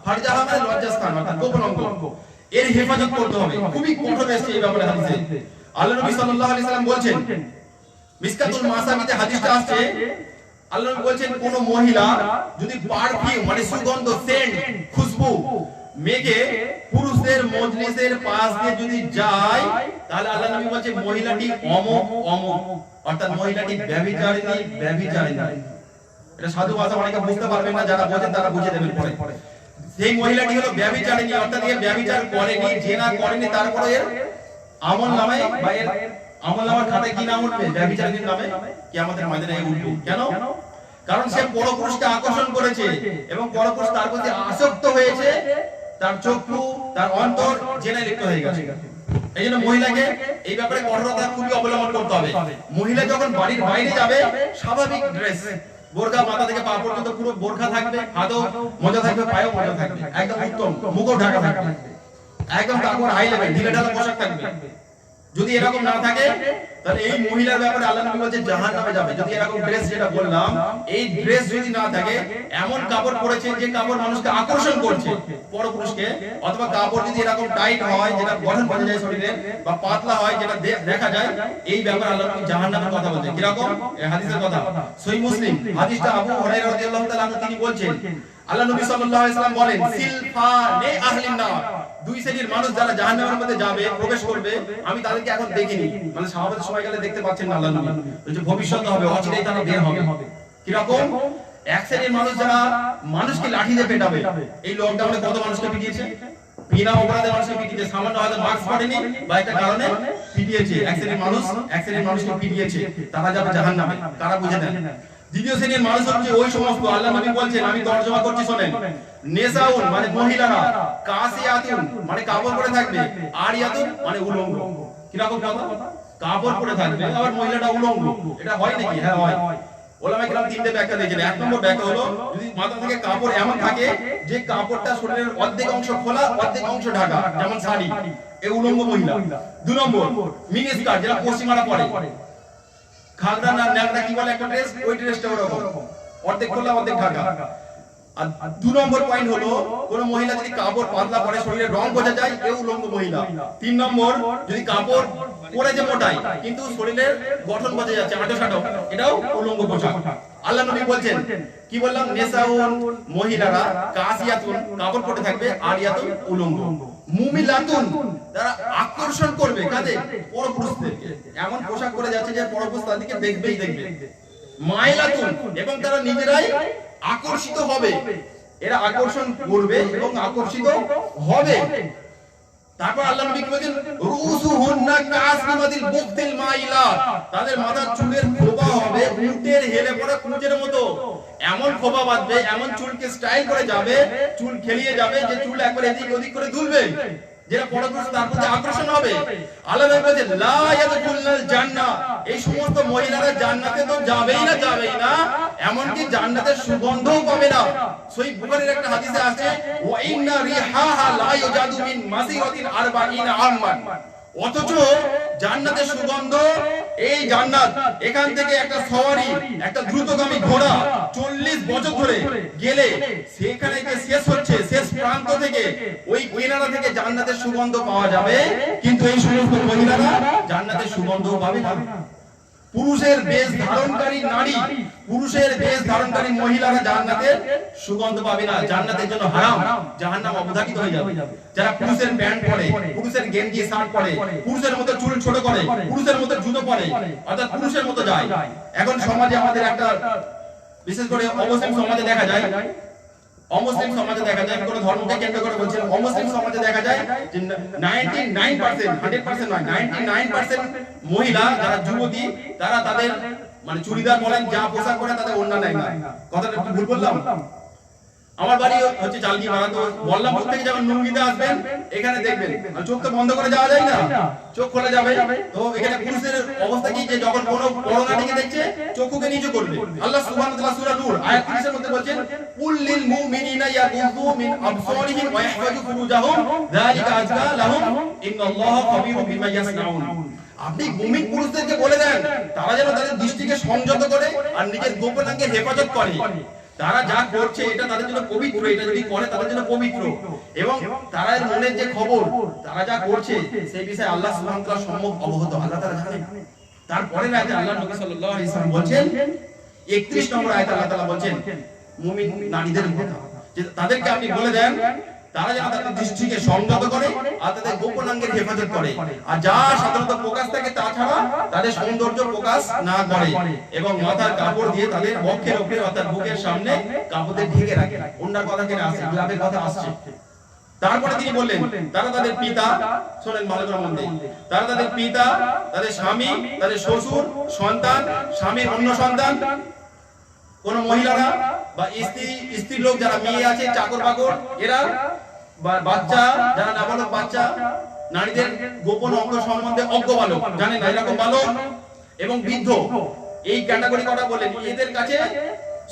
ফারজাহা মানে লজ্জাস্থান, অর্থাৎ গোপন অঙ্গ, এর হেফাজত করতে হবে। খুবই কঠোর এসেছে এই ব্যাপারে হাদিসে। আল্লাহ নবী সাল্লাল্লাহু আলাইহি সাল্লাম বলেন, মিসকাতুল মাসাবিতে হাদিসটা আছে, আল্লাহ নবী বলেন কোন মহিলা যদি পারফিউম মানে সুগন্ধ, সেন্ট, খুশবু মেঘে পুরুষদের মজলিসের পাশ দিয়ে যদি যায়, তাহলে আল্লাহ নবী বলেন মহিলাটি অমুক অমুক, অর্থাৎ মহিলাটি ব্যভিচারিণী ব্যভিচারিণী। এটা সাধু ভাষা অনেকে বুঝতে পারবেন না, যারা বোঝেন তারা বুঝে দেবেন পরে। সেই মহিলাটি হলো ব্যভিচারিণী, অর্থাৎ এর ব্যভিচার করেনি, জেনা করেনি, তারপরে এর আমলনামায় বা এর আমলনামার খাতায় কি নাম উঠবে? ব্যভিচারিণীর নামে কিয়ামতের ময়দানে উঠবে। কেন? কারণ সে পরপুরুষকে আকর্ষণ করেছে এবং পরপুরুষ তার প্রতি আসক্ত হয়েছে, তার চক্ষু তার অন্তর জেনায় লিপ্ত হয়ে গেছে। এই জন্য মহিলাকে এই ব্যাপারে কঠোরতা খুবই অবলম্বন করতে হবে। মহিলা যখন বাড়ির বাইরে যাবে, স্বাভাবিক ড্রেস, বোরকা মাথা থেকে পা পর্যন্ত পুরো বোরকা থাকবে, হাতও মোজা থাকবে, পায়েও মোজা থাকবে, একদম উত্তম, মুখও ঢাকা থাকবে, একদম কাপড় হাই লেভেল, ঢিলে ঢালা পোশাক থাকবে। যদি এরকম না থাকে, তাহলে এই মহিলার ব্যাপারে আল্লাহ নবী বলেন জাহান্নামে যাবে। যদি এরকম ড্রেস যেটা বললাম, এই ড্রেস যদি না থাকে, এমন কাপড় পরেছে যে কাপড় মানুষকে আকর্ষণ করছে পরপুরুষকে, অথবা কাপড় যদি এরকম টাইট হয় যেটা গঠন বোঝা যায় শরীরের, বা পাতলা হয় যেটা দেখা যায়, এই ব্যাপারে আল্লাহ নবী জাহান্নামের কথা বলেন। কি রকম? এই হাদিসের কথা, সহিহ মুসলিম হাদিসটা আবু হুরায়রা রাদিয়াল্লাহু তাআলা আনহু তিনি বলেন, আল্লাহ নবী সাল্লাল্লাহু আলাইহি ওয়াসাল্লাম বলেন সিলফানে আহলিন নার, দুই শ্রেণীর মানুষ যারা জাহান্নামের মধ্যে যাবে, প্রবেশ করবে, আমি তাদেরকে এখন দেখিনি, মানে সাহাবাদের সময় গেলে দেখতে পাচ্ছেন না, আল্লাহ নবী বলেন ভবিষ্যতে হবে, অচিরেই তারা বের হবে। কি রকম? এক শ্রেণীর মানুষ যারা মানুষকে লাঠি দিয়ে পেটাবে, এই লকডাউনে কত মানুষকে পিটিয়েছে, বিনা অপরাধে মানুষকে পিটিয়েছে, সামান্য হয়তো মাস্ক পরেনি বা একটা কারণে পিটিয়েছে। এক শ্রেণীর মানুষকে পিটিয়েছে, তারা যাবে জাহান্নামে। কারা বুঝে নেন? দ্বিতীয় শ্রেণীর মানুষ হচ্ছে ওই সমস্ত, আল্লাহ নবী বলছেন, আমি তর্জমা করছি শোনেন, নেসাউন মানে মহিলারা, কাসিয়াতুন মানে কাপড় পরে থাকবে, আরিয়াতুন মানে উলঙ্গ। কিরকম কথা? কাপড় পরে থাকবে আবার মহিলাটা উলঙ্গ, এটা হয় নাকি? হ্যাঁ হয়। ওলামায়ে কেরাম তিনটে ব্যাখ্যা দিয়েছেন। এক নম্বর ব্যাখ্যা হলো, যদি মাথা থেকে কাপড় এমন থাকে যে কাপড়টা শরীরের অর্ধেক অংশ খোলা অর্ধেক অংশ ঢাকা, যেমন শাড়ি, এই উলঙ্গ মহিলা। দুই নম্বর মিনি স্কার্ট, যেটা পশ্চিমারা পরে, ঘাগরা না ন্যাংরা কি বলে একটা ড্রেস, ওই ড্রেসটা ওরকম অর্ধেক খোলা অর্ধেক ঢাকা। আর দুই নম্বর পয়েন্ট হলো, কোন মহিলা যদি কাপড় পাতলা পরে শরীরের রং বোঝা যায়, এও উলঙ্গ মহিলা। তিন নম্বর, যদি কাপড় পরে যে মোটাই কিন্তু শরীরের গঠন বোঝা যাচ্ছে আঁটো, এটাও উলঙ্গ পোশাক। আল্লাহ নবী বলছেন, কি বললাম, নেসাউন মহিলারা, কাসিয়াতুন কাপড় পরে থাকবে, আরিয়াতুন উলঙ্গ, মুমিলাতুন তারা আকর্ষণ করবে কাদের? পরপুরুষদেরকে। এমন পোশাক পরে যাচ্ছে যে পরপুরুষ তাদেরকে দেখবেই দেখবে। মাইলাতুন এবং তারা নিজেরাই আকর্ষিত হবে, এরা আকর্ষণ করবে এবং আকর্ষিত হবে। তারপর আল্লাহ নবী বলেন, রুসুহুন্না কাসনিমাতিল বুকতিল মাইলা, তাদের মাথার চুলের খোপা হবে উটের হেলে পড়া কুঁচের মতো। এমন খোপা বাঁধবে, এমন চুলকে স্টাইল করে যাবে, চুল খেলিয়ে যাবে যে চুল একবার এদিক ওদিক করে দুলবে, যেটা পরপুরুষ তার প্রতি আকর্ষণ হবে। আল্লাহ নবী বলেন, লা ইয়াদখুলুল জান্নাহ, এই সমস্ত মহিলারা জান্নাতে তো যাবেই না, এমনকি জান্নাতের সুগন্ধও পাবে না। সহিহ বুখারীর একটা হাদিসে আছে, ওয়া ইন্না রিহাহা লা ইউজাদু মিন মাসিরাতিন 40 আমান, অথচ জান্নাতের সুগন্ধ, এই জান্নাত এখান থেকে একটা সওয়ারি, একটা দ্রুতগামী ঘোড়া 40 বছর ধরে গেলে সেখানে গিয়ে শেষ হচ্ছে, শেষ প্রান্ত থেকে ওই কিনারা থেকে জান্নাতের সুগন্ধ পাওয়া যাবে, কিন্তু এই সমস্ত মহিলারা জান্নাতের সুগন্ধ পাবে না। পুরুষের বেশ ধারণকারী নারী, পুরুষের বেশ ধারণকারী মহিলারা জান্নাতের সুগন্ধ পাবে না, জান্নাতের জন্য হারাম, জাহান্নাম অবধারিত হয়ে যাবে। যারা পুরুষের প্যান্ট পরে, পুরুষের গেঞ্জি শার্ট পরে, পুরুষের মতো চুল ছোট করে, পুরুষের মতো জুতো পরে, অর্থাৎ পুরুষের মতো যায়। এখন সমাজে আমাদের একটা, বিশেষ করে অমুসলিম সমাজে দেখা যায়, অমুসলিম সমাজে দেখা যায়, কোন ধর্মকে কেন্দ্র করে বলছে, অমুসলিম সমাজে দেখা যায় যে 99%, 100% নয়, 99% মহিলা যারা যুবতী, তারা তাদের মানে চুড়িদার বলেন, যা পোশাক পরে তাদের ওড়না নেয় না। কথাটা একটু ভুল বললাম? আমার বাড়ি হচ্ছে চালকি পাড়া, তো বল্লামপুর থেকে যখন নুঙ্গিতে আসবেন, এখানে দেখবেন চোখ তো বন্ধ করে যাওয়া যায় না, চোখ খোলা যাবে। তো এখানে পুরুষের অবস্থা কি, যে যখন কোনো করোনাটিকে দেখছে চোখকে নিচু করবে। আল্লাহ সুবহানাহু ওয়া তাআলা সূরা নূর আয়াত 30 এর মধ্যে বলেন, কুল লিল মুমিনিনা ইয়াগুযু মিন আবসারিহিম ওয়া ইয়াহফাযু ফুরুজাহুম যালিকা আযকা লাহুম ইন্নাল্লাহা খাবীরুম বিমা ইয়াসনাউন। আপনি মুমিন পুরুষদেরকে বলে দেন, তারা যেন তাদের দৃষ্টিকে সংযত করে আর নিজের গোপনাঙ্গের হেফাজত করে। তারা যা করছে এটা তাদের জন্য পবিত্র, এটা যদি করে তাদের জন্য পবিত্র, এবং তারা মনের যে খবর, তারা যা করছে সেই বিষয়ে আল্লাহ সুবহানাহু ওয়া তাআলা সম্যক অবগত, আল্লাহ তাআলা জানেন। তারপরে আয়াতে আল্লাহ নবী সাল্লাল্লাহু আলাইহি ওয়াসাল্লাম বলেন, 31 নম্বর আয়াতে আল্লাহ তাআলা বলেন মুমিন নারীদের কথা, যে তাদেরকে আপনি বলে দেন তারা যেন তাদের দৃষ্টিকে সংযত করে আর তাদের গোপনাঙ্গের হেফাজত করে, আর যা সাধারণত প্রকাশ থাকে তাছাড়া তাদের সৌন্দর্য প্রকাশ না করে, এবং মাথার কাপড় দিয়ে তাদের বক্ষের উপরে অর্থাৎ বুকের সামনে কাপড় দিয়ে ঢেকে রাখে। ওনার কথা কেন আসছে, গ্লাভের কথা আসছে। তারপরে তিনি বললেন, তারা তাদের পিতা, শোনেন ভালো করে মন দিয়ে, তারা তাদের পিতা, তাদের স্বামী, তাদের শ্বশুর, সন্তান, স্বামীর অন্য সন্তান, কোন মহিলারা বা স্ত্রী লোক যারা মেয়ে আছে, চাকর বাকর, এরা বা বাচ্চা যারা নাবালক বাচ্চা, নারীদের গোপন অঙ্গ সম্বন্ধে অজ্ঞ বালক, জানেন না এরকম বালক, এবং বৃদ্ধ, এই ক্যাটাগরি কথা বলেন, এদের কাছে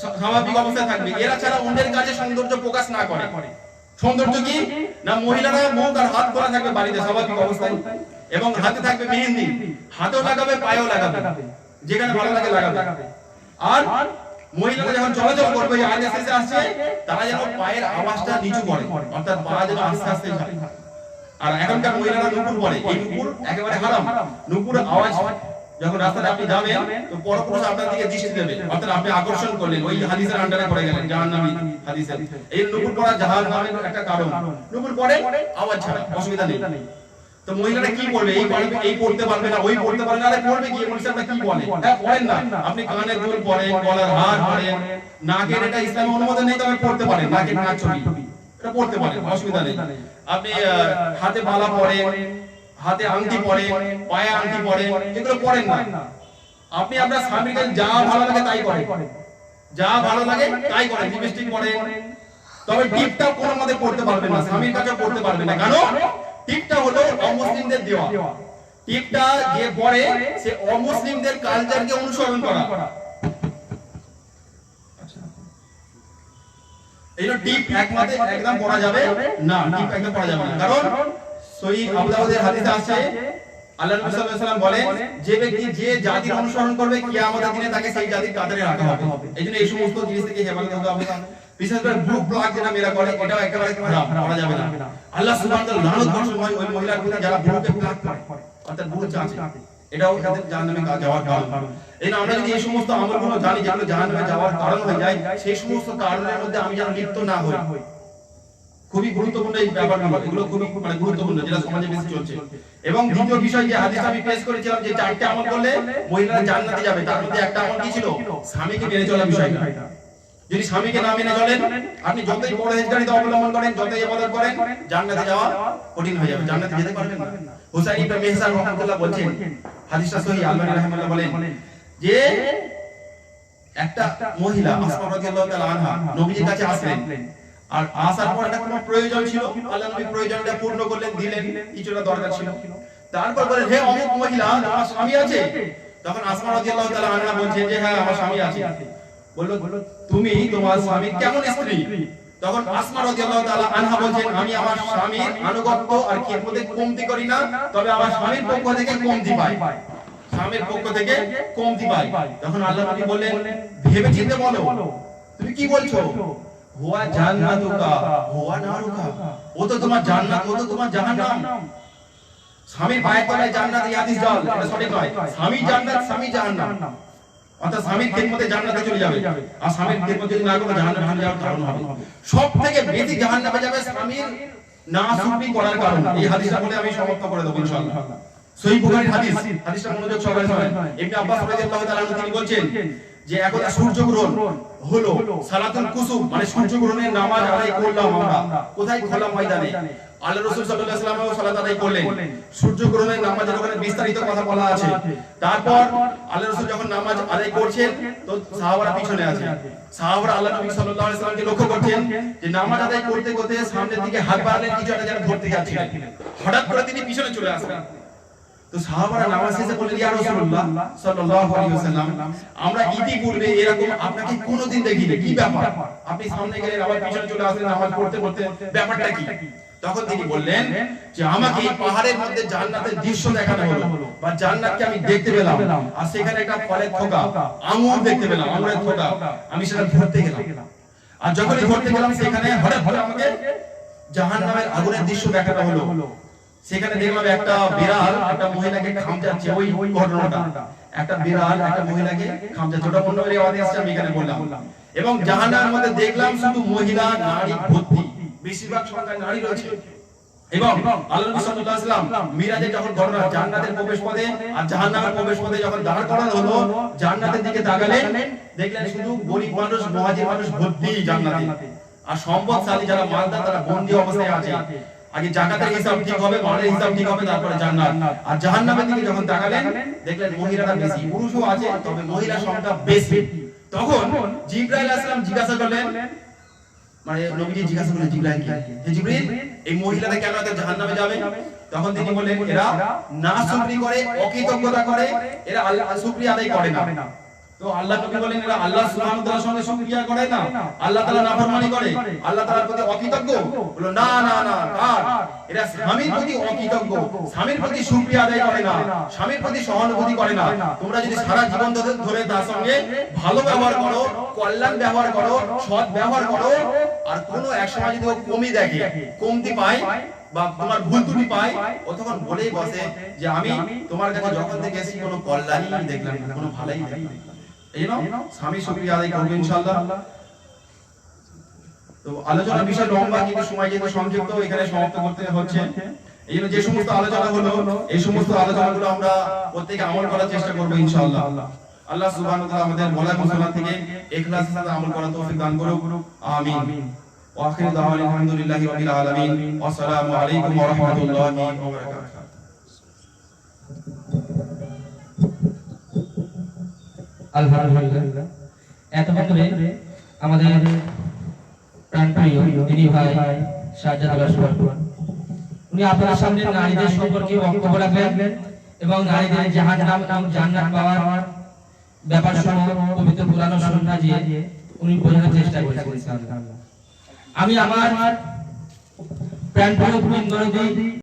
স্বাভাবিক অবস্থায় থাকবে। এরা ছাড়া অন্যের কাছে সৌন্দর্য প্রকাশ না করে। সৌন্দর্য কি না, মহিলারা মুখ আর হাত খোলা থাকবে বাড়িতে স্বাভাবিক অবস্থায়, এবং হাতে থাকবে মেহেন্দি, হাতেও লাগাবে, পায়েও লাগাবে, যেখানে ভালো লাগে লাগাবে। আর মহিলারা যখন চলাচল করবে, আয়াতে শেষে আসছে, তারা যেন পায়ের আওয়াজটা নিচু করে, অর্থাৎ পা যেন আস্তে আস্তে যায়। আর এখনকার মহিলারা নুপুর পরে, এই নুপুর একেবারে হারাম। নুপুরের আওয়াজ যখন রাস্তাতে আপনি যাবেন, তো পরপুরুষ আপনার দিকে দৃষ্টি দেবে, অর্থাৎ আপনি আকর্ষণ করলেন, ওই হাদিসের আন্ডারে পড়ে গেলেন, জাহান্নামী হাদিসে। এই নুপুর পরা জাহান্নামের একটা কারণ। নুপুর পরে আওয়াজ ছাড়া, অসুবিধা নেই। তো মহিলারা কি করবে? এই পড়তে পারবে না, ওই পড়তে পারবে না, আরে পড়বে কি? মুসলিমরা কি বলে? হ্যাঁ পড়েন না, আপনি কানের দুল পড়েন, গলার হার পড়েন, নাকের, এটা ইসলামের অনুমোদন নেই, তবে পড়তে পারেন, নাকের নাক ছবি এটা পড়তে পারেন, অসুবিধা নেই। আপনি হাতে মালা পরেন, হাতে আংটি পরেন, পায়ে আংটি পরেন, এগুলো পরেন না। আপনি আপনার স্বামীকে যা ভালো লাগে তাই করেন, যা ভালো লাগে তাই করেন, লিপস্টিক পরেন, তবে টিপটা কোনো মতে পড়তে পারবেন না, স্বামীর কাছে পড়তে পারবেন না। কেন? টিপটা হলো অমুসলিমদের দেওয়া, টিপটা যে পরে সে অমুসলিমদের কালচারকে অনুসরণ করা। এইটা টিপ একমাত্র একদম পড়া যাবে না, টিপ একদম পড়া যাবে না। কারণ সহিহ আবু দাউদের হাদিসে আছে আল্লাহ নবী সাল্লাল্লাহু আলাইহি ওয়াসাল্লাম বলেন, যে ব্যক্তি যে জাতির অনুসরণ করবে কিয়ামতের দিনে তাকে সেই জাতির কাতারে রাখা হবে। এইজন্য এই সমস্ত জিনিস থেকে হেফাজত হতে হবে। বিশেষ করে ব্লু ব্লক যেটা মেরা করে, এটাও একেবারে হারাম, করা যাবে না। আল্লাহ সুবহানাহু ওয়া তাআলা লানত বর্ষণ হয় ওই মহিলার প্রতি যারা ব্লুকে ব্লক করে, অর্থাৎ ব্লু চাঁচে, এটাও তাদের জাহান্নামে যাওয়ার কারণ। এই আমরা যদি এই সমস্ত আমলগুলো জানি যেগুলো জাহান্নামে যাওয়ার কারণ হয়ে যায়, সেই সমস্ত কারণের মধ্যে আমি যেন লিপ্ত না হই। খুবই গুরুত্বপূর্ণ এই ব্যাপারগুলো, এগুলো খুবই গুরুত্বপূর্ণ যেটা সমাজে বেশি চলছে। এবং দ্বিতীয় বিষয় যে হাদিস আমি পেশ করেছিলাম যে 4টি আমল করলে মহিলারা জান্নাতে যাবে, তার মধ্যে একটা আমল কি ছিল? স্বামীকে মেনে চলার বিষয়টা। যদি স্বামীকে না মেনে চলেন, আপনি যতই পরহেজগারিতা অবলম্বন করেন, যতই ইবাদত করেন, জান্নাতে যাওয়া কঠিন হয়ে যাবে, জান্নাতে যেতে পারবেন না। হুসাইন ইবনে মেহসান রাহমাতুল্লাহ বলেন, হাদিসটা সহিহ, আলবানী রাহিমাহুল্লাহ বলেন যে একটা মহিলা আসমা রাদিয়াল্লাহু তাআলা আনহা নবীজির কাছে আসলেন, আর আসার পর একটা কোনো প্রয়োজন ছিল, আল্লাহ নবী প্রয়োজনটা পূর্ণ করলেন, দিলেন, কিছুটা দরকার ছিল। তারপর বলেন, হে অমুক মহিলা, তোমার স্বামী আছে? তখন আসমা রাদিয়াল্লাহু তাআলা আনহা বলছেন যে হ্যাঁ আমার স্বামী আছে। বলল, তুমি তোমার স্বামীর কেমন স্ত্রী? তখন আসমা রাদিয়াল্লাহু তাআলা আনহা বলছেন, আমি আমার স্বামীর আনুগত্য আর খিদমতে কমতি করি না, তবে আমার স্বামীর পক্ষ থেকে কমতি পাই, স্বামীর পক্ষ থেকে কমতি পাই। তখন আল্লাহ নবী বললেন, ভেবে চিন্তে বলো, তুমি কি বলছো? হুয়া জান্নাতুকা হুয়া নারুকা, ও তো তোমার জান্নাত, ও তো তোমার জাহান্নাম। স্বামীর পায়ের তলায় জান্নাত, এই হাদিস জাল, এটা সঠিক নয়। স্বামী জান্নাত, স্বামী জাহান্নাম, অর্থাৎ স্বামীর খিদমতে জান্নাতে চলে যাবে, আর স্বামীর খিদমত যদি না করে জাহান্নামে চলে যাওয়ার কারণ হবে। সবথেকে বেশি জাহান্নামে যাবে স্বামীর নাশুকরি করার কারণে। এই হাদিসটা বলে আমি সমাপ্ত করে দেব ইনশাআল্লাহ। সহিহ বুখারীর হাদিস, হাদিসটা মনোযোগ সহকারে শুনুন। ইবনে আব্বাস রাদিয়াল্লাহু তাআলা তিনি বলছেন যে এখন সূর্যগ্রহণ হলো, সালাতুল কুসুফ মানে সূর্যগ্রহণের নামাজ আদায় করলাম আমরা, কোথায়? খোলা ময়দানে। আল্লাহ রাসূল সাল্লাল্লাহু আলাইহি ওয়াসাল্লাম সালাত আদায় করলেন, সূর্যগ্রহণের নামাজের ওখানে বিস্তারিত কথা বলা আছে। তারপর আল্লাহ রাসূল যখন নামাজ আদায় করছেন, তো সাহাবারা পিছনে আছে। সাহাবারা আল্লাহ নবী সাল্লাল্লাহু আলাইহি ওয়াসাল্লামকে লক্ষ্য করছেন যে নামাজ আদায় করতে করতে সামনের দিকে হাত বাড়ালেন, কিছু একটা যেন ধরতে যাচ্ছিলেন, হঠাৎ করে তিনি পিছনে চলে আসলেন। তো সাহাবারা নামাজ শেষে বললেন, ইয়া রাসূলুল্লাহ সাল্লাল্লাহু আলাইহি ওয়াসাল্লাম, আমরা ইতিপূর্বে এরকম আপনাকে কোনোদিন দেখিনি, কি ব্যাপার? আপনি সামনে গেলেন আবার পিছনে চলে আসলেন নামাজ পড়তে পড়তে, ব্যাপারটা কি? তখন তিনি বললেন যে আমাকে এই পাহাড়ের মধ্যে জান্নাতের দৃশ্য দেখানো হলো, বা জান্নাতকে আমি দেখতে পেলাম, আর সেখানে একটা ফলের থোকা, আঙ্গুর দেখতে পেলাম, আঙ্গুরের থোকা, আমি সেটা ধরতে গেলাম। আর যখনই ধরতে গেলাম সেখানে হঠাৎ করে আমাকে জাহান্নামের আগুনের দৃশ্য দেখানো হলো। সেখানে দেখলাম একটা বিড়াল একটা মহিলাকে খামচাচ্ছে, ওই ঘটনাটা, একটা বিড়াল একটা মহিলাকে খামচাচ্ছে, ওটা অন্য রিওয়ায়াতে আছে, আমি এখানে বললাম। এবং জাহান্নামের মধ্যে দেখলাম শুধু মহিলা, নারী ভর্তি, বেশিরভাগ সংখ্যায় নারী রয়েছে। এবং আল্লাহ নবী সাল্লাল্লাহু আলাইহি ওয়াসাল্লাম মিরাজের যখন ঘটনা, জান্নাতের প্রবেশ পথে আর জাহান্নামের প্রবেশ পথে যখন দাঁড় করানো হলো, জান্নাতের দিকে তাকালেন, দেখলেন শুধু গরীব মানুষ, মুহাজির মানুষ ভর্তি জান্নাতে। আর সম্পদশালী যারা মালদার, তারা বন্দী অবস্থায় আছে। আগে জাকাতের হিসাব ঠিক হবে, মালের হিসাব ঠিক হবে, তারপরে জান্নাত। আর জাহান্নামের দিকে যখন তাকালেন, দেখলেন মহিলারা বেশি, পুরুষও আছে, তবে মহিলা সংখ্যা বেশি। তখন জিবরাইল আলাইহিস সালাম জিজ্ঞাসা করলেন, মানে নবীজি জিজ্ঞাসা করলেন জিবরাইলকে, হে জিবরিল, এই মহিলারা কেন এত জাহান্নামে যাবে? তখন তিনি বললেন, এরা নাশুকরি করে, অকৃতজ্ঞতা করে, এরা আল্লাহর শুকরিয়া আদায় করে না। তো আল্লাহ নবী বলেন, এরা আল্লাহ সুবহানাহু ওয়া তাআলার সঙ্গে শুকরিয়া করে না, আল্লাহ তাআলা নাফরমানি করে, আল্লাহ তাআলার প্রতি অকৃতজ্ঞ। বলল, না না না, কার? এরা স্বামীর প্রতি অকৃতজ্ঞ, স্বামীর প্রতি শুকরিয়া আদায় করে না, স্বামীর প্রতি সহানুভূতি করে না। তোমরা যদি সারা জীবন ধরে তার সঙ্গে ভালো ব্যবহার করো, কল্যাণ ব্যবহার করো, সৎ ব্যবহার করো, আর কোনো এক সময় যদি ও কমি দেখে, কমতি পায়, বা তোমার ভুল ত্রুটি পায়, ও তখন বলেই বসে যে আমি তোমার কাছে যখন থেকে এসেছি কোনো কল্যাণই দেখলাম না, কোনো ভালোই দেখলাম না। এই জন্য স্বামী শুকরিয়া আদায় করবে ইনশাআল্লাহ। তো আলোচনার বিষয় লম্বা, কিন্তু সময় যেহেতু সংক্ষিপ্ত, এখানে সমাপ্ত করতে হচ্ছে। এই জন্য যে সমস্ত আলোচনা হলো এই সমস্ত আলোচনাগুলো আমরা প্রত্যেকে আমল করার চেষ্টা করবো ইনশাআল্লাহ। আল্লাহ সুবহানাহু ওয়া তাআলা আমাদের বলা মুসলমান থেকে ইখলাসের সাথে আমল করার তৌফিক দান করুক, আমিন। ওয়া আখিরু দাওয়ানা আলহামদুলিল্লাহি রাব্বিল আলামিন ওয়া আসসালামু আলাইকুম ওয়া রাহমাতুল্লাহি ওয়া বারাকাতুহু। আলহামদুলিল্লাহ, এতক্ষণে আমাদের প্রাণপ্রিয় দিনী ভাই সাজ্জাদ আল্লাহ সুবহান, উনি আপনাদের সামনে নারীদের সম্পর্কে বক্তব্য রাখবেন এবং নারীদের জাহান্নাম এবং জান্নাত পাওয়ার ব্যাপার সমূহ পবিত্র কুরআন ও সুন্নাহ দিয়ে উনি বোঝানোর চেষ্টা করেছেন। আমি আমার প্রাণপ্রিয় বৃন্দকে